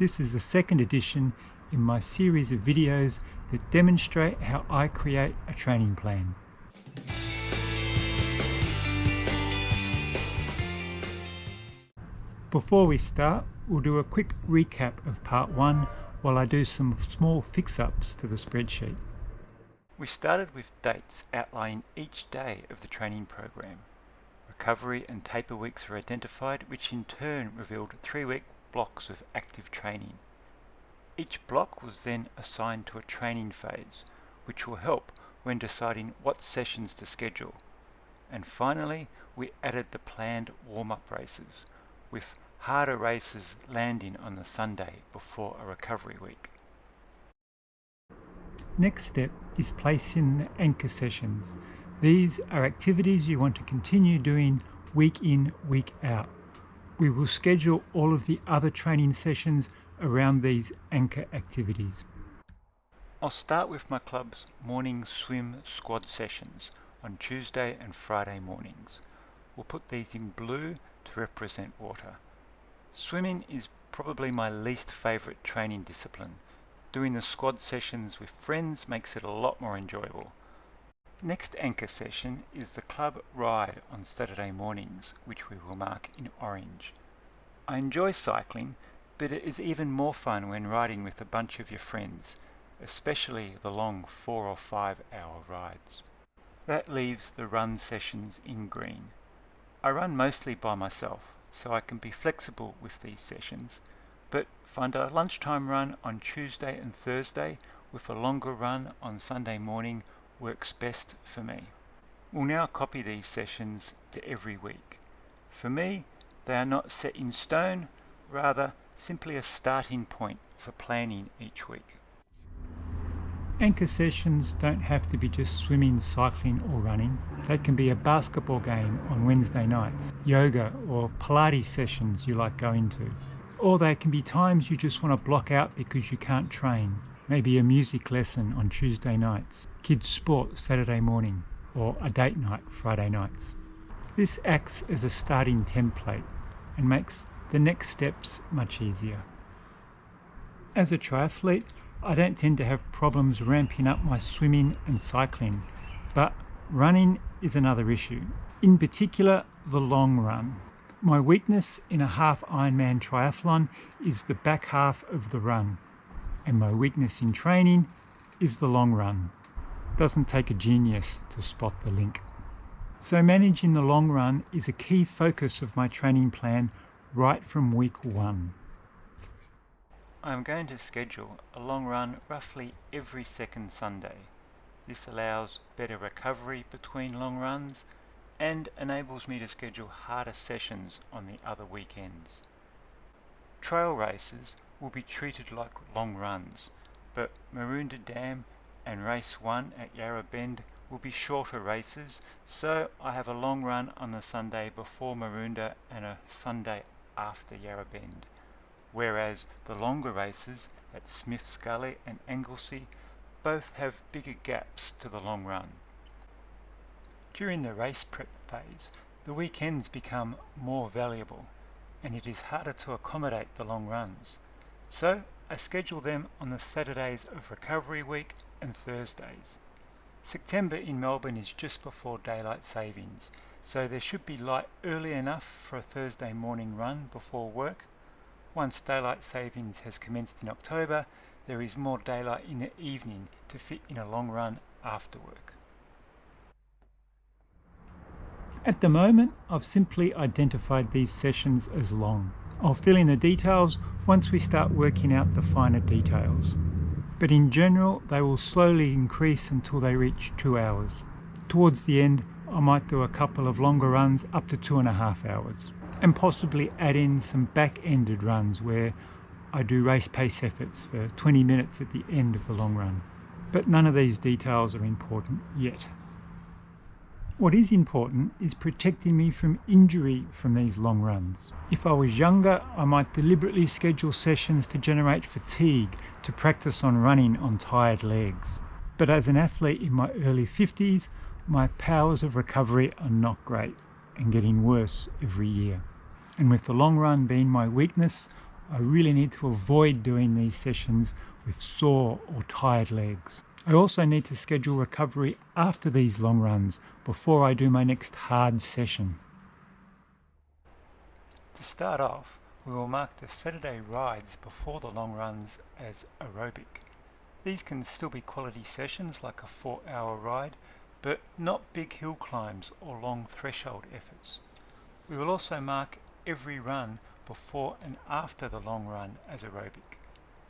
This is the second edition in my series of videos that demonstrate how I create a training plan. Before we start, we'll do a quick recap of part 1 while I do some small fix-ups to the spreadsheet. We started with dates outlining each day of the training program. Recovery and taper weeks were identified, which in turn revealed 3-week blocks of active training. Each block was then assigned to a training phase, which will help when deciding what sessions to schedule. And finally, we added the planned warm-up races, with harder races landing on the Sunday before a recovery week. Next step is placing the anchor sessions. These are activities you want to continue doing week in, week out. We will schedule all of the other training sessions around these anchor activities. I'll start with my club's morning swim squad sessions on Tuesday and Friday mornings. We'll put these in blue to represent water. Swimming is probably my least favourite training discipline. Doing the squad sessions with friends makes it a lot more enjoyable. Next anchor session is the club ride on Saturday mornings, which we will mark in orange. I enjoy cycling, but it is even more fun when riding with a bunch of your friends, especially the long 4 or 5 hour rides. That leaves the run sessions in green. I run mostly by myself, so I can be flexible with these sessions, but find a lunchtime run on Tuesday and Thursday with a longer run on Sunday morning works best for me. We'll now copy these sessions to every week. For me, they are not set in stone, rather simply a starting point for planning each week. Anchor sessions don't have to be just swimming, cycling or running. They can be a basketball game on Wednesday nights, yoga or Pilates sessions you like going to. Or they can be times you just want to block out because you can't train. Maybe a music lesson on Tuesday nights, kids sport Saturday morning, or a date night Friday nights. This acts as a starting template and makes the next steps much easier. As a triathlete, I don't tend to have problems ramping up my swimming and cycling, but running is another issue. In particular, the long run. My weakness in a half Ironman triathlon is the back half of the run, and my weakness in training is the long run. Doesn't take a genius to spot the link. So managing the long run is a key focus of my training plan right from week 1. I'm going to schedule a long run roughly every second Sunday. This allows better recovery between long runs and enables me to schedule harder sessions on the other weekends. Trail races will be treated like long runs, but Maroondah Dam and race 1 at Yarra Bend will be shorter races, so I have a long run on the Sunday before Maroondah and a Sunday after Yarra Bend, whereas the longer races at Smith's Gully and Anglesey both have bigger gaps to the long run. During the race prep phase, the weekends become more valuable and it is harder to accommodate the long runs. So I schedule them on the Saturdays of recovery week and Thursdays. September in Melbourne is just before daylight savings, so there should be light early enough for a Thursday morning run before work. Once daylight savings has commenced in October, there is more daylight in the evening to fit in a long run after work. At the moment, I've simply identified these sessions as long. I'll fill in the details once we start working out the finer details. But in general, they will slowly increase until they reach 2 hours. Towards the end, I might do a couple of longer runs up to 2.5 hours, and possibly add in some back-ended runs where I do race pace efforts for 20 minutes at the end of the long run. But none of these details are important yet. What is important is protecting me from injury from these long runs. If I was younger, I might deliberately schedule sessions to generate fatigue to practice on running on tired legs. But as an athlete in my early 50s, my powers of recovery are not great and getting worse every year. And with the long run being my weakness, I really need to avoid doing these sessions with sore or tired legs. I also need to schedule recovery after these long runs before I do my next hard session. To start off, we will mark the Saturday rides before the long runs as aerobic. These can still be quality sessions like a 4-hour ride, but not big hill climbs or long threshold efforts. We will also mark every run before and after the long run as aerobic.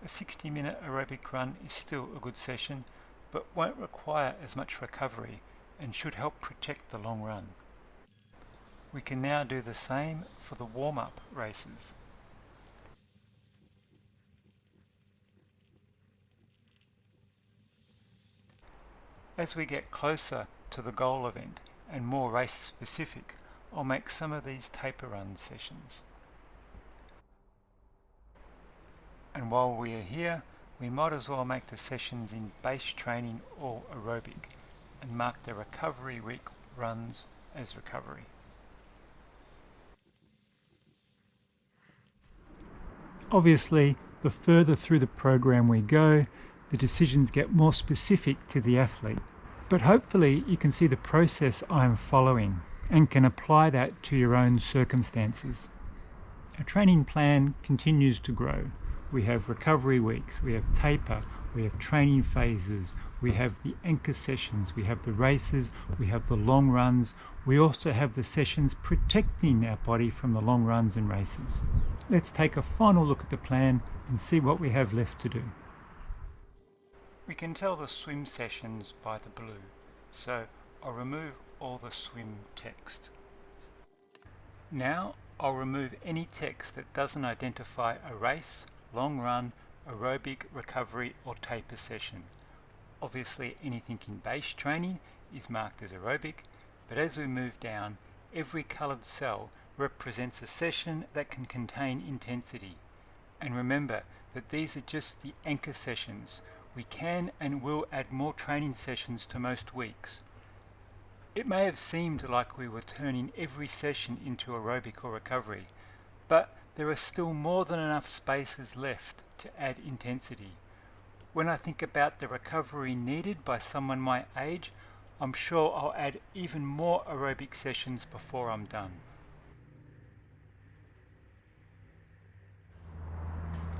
A 60-minute aerobic run is still a good session, but won't require as much recovery and should help protect the long run. We can now do the same for the warm-up races. As we get closer to the goal event and more race specific, I'll make some of these taper run sessions. And while we are here, we might as well make the sessions in base training or aerobic and mark the recovery week runs as recovery. Obviously, the further through the program we go, the decisions get more specific to the athlete. But hopefully you can see the process I am following and can apply that to your own circumstances. Our training plan continues to grow. We have recovery weeks, we have taper, we have training phases, we have the anchor sessions, we have the races, we have the long runs. We also have the sessions protecting our body from the long runs and races. Let's take a final look at the plan and see what we have left to do. We can tell the swim sessions by the blue, so I'll remove all the swim text. Now I'll remove any text that doesn't identify a race, long run, aerobic, recovery or taper session. Obviously anything in base training is marked as aerobic, but as we move down, every coloured cell represents a session that can contain intensity. And remember that these are just the anchor sessions. We can and will add more training sessions to most weeks. It may have seemed like we were turning every session into aerobic or recovery, but there are still more than enough spaces left to add intensity. When I think about the recovery needed by someone my age, I'm sure I'll add even more aerobic sessions before I'm done.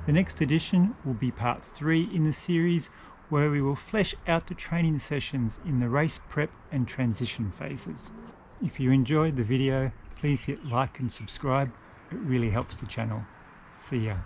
The next edition will be part 3 in the series, where we will flesh out the training sessions in the race prep and transition phases. If you enjoyed the video, please hit like and subscribe. It really helps the channel. See ya.